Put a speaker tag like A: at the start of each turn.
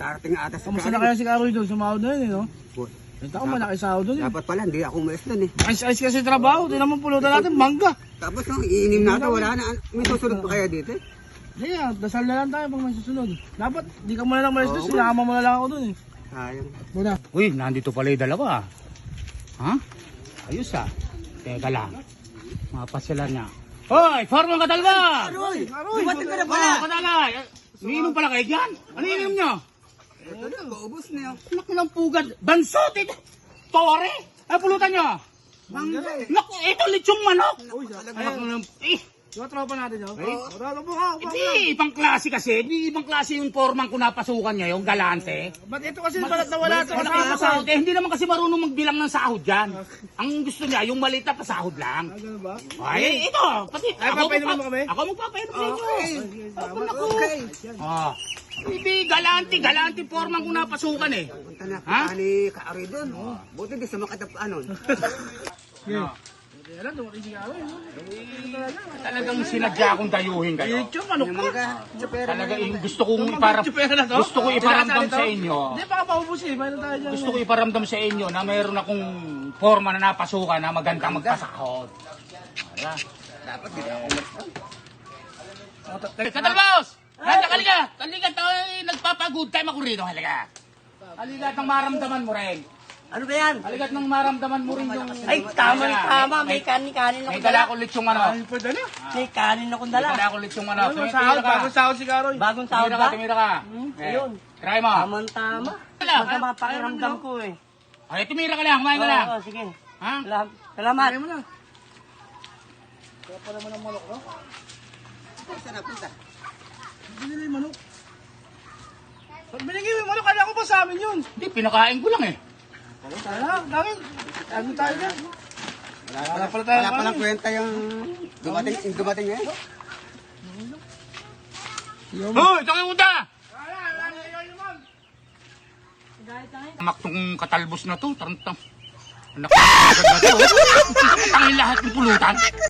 A: darating ata sa
B: Kamusta na kaya si Karoy doon? Sumahod na yun eh, no?
A: Boss,
B: Ito ako malaki sahod doon eh.
A: dapat pala, hindi ako umalis doon eh.
B: Ayos-ayos kasi trabaho. Di naman pulutan natin, mangga.
A: Tapos nung iinim natin, wala na. May susunod pa kaya dito eh?
B: Hindi dasal na lang tayo pag may susunod. Dapat, di ka muna lang malis doon. Sinakama mo na lang ako doon eh.
A: Sayang.
B: Muna.
C: Uy, nandito pala yung dalawa. Ha? Ayos ah. Teka lang. Mapasyalan niya. Hoy, Forman Katalba!
A: Aroy!
B: Karoy!
A: Dumating ka na pala!
C: Oh, Katalay! Umiinom pala kayo dyan? Ano inom nyo?
A: Ito na, maubos na yun.
C: Naku ng pugad. Bansot ito. Tore? Ay, pulutan nyo.
A: Mangga eh.
C: Naku, ito lechong manok.
B: Uy,
C: Naku ng...
B: Yung tropa natin yun.
C: Eh?
B: Ano po ka?
C: Hindi, ibang klase kasi. Ibang klase yung foreman ko napasukan niya, yung galante.
B: Ba't ito kasi balat na wala ito?
C: Malaki pasahod. Eh, hindi naman kasi marunong magbilang ng sahod dyan. Ang gusto niya, yung maliit na pasahod lang.
B: Ganun ba?
C: Ay, ito. Pati,
B: Ay, papainom mo kami?
C: Ako magpapainom sa inyo.
A: Okay.
C: Naku.
A: Okay.
C: Ah. Hindi, galante foreman ko napasukan eh.
A: Punta na,
C: Ha?
A: punta ni Kaaroy doon. Buti di sa makatapaanon.
C: Ah.
B: Alam, dumating si Karoy.
C: Talagang sinadya akong dayuhin kayo.
B: Yung manok
A: Yung
B: ka.
A: mangga, tsupera
C: Talaga
A: na.
C: gusto kong gusto ko iparamdam sa inyo.
B: Hindi, baka paubos eh. Mayroon tayo dyan.
C: Gusto ko iparamdam sa inyo na mayroon akong forma na napasukan na magandang magpasahod. Wala.
A: Dapat di ako umalis doon.
C: Katalbos! Halika! Halika! Nagpapag-good time ako rito. Halika! Halika at nang maramdaman mo rin.
D: Ano ba yan?
C: Halika at nang maramdaman mo rin yung...
D: Ay, tama. May kanin akong
C: May dala
D: dala.
C: akong lechong ano.
B: Ay, pwede na.
D: May kanin akong
C: May
D: dala.
C: dala akong lechong ano.
B: Bagong sahod, bagong sahod si Karoy.
D: Bagong sahod
C: Tumira ka,
D: ba?
C: tumira ka.
D: Ayun.
C: Try mo.
D: Tama. Masama pakiramdam ko eh.
C: Ay, tumira ka lang. Kumain ka lang.
D: Oo, sige.
C: Ha?
D: Salamat.
B: Kaya mo na. Kaya pa naman ang manok, no?
A: Saan na punta?
B: Binili yung manok. Pag binigay mo yung manok, kaya ko pa sa amin yun.
C: Hindi, pinakain ko lang eh.
B: Kaya, dangin. Ano tayo dyan? Wala pala tayo.
A: Wala palang kwenta yung dumating ngayon.
C: Hoy, ito kayo punta! Maktong katalbos na to, tarantang. Anak, agad na to. Tangin lahat ng pulutan.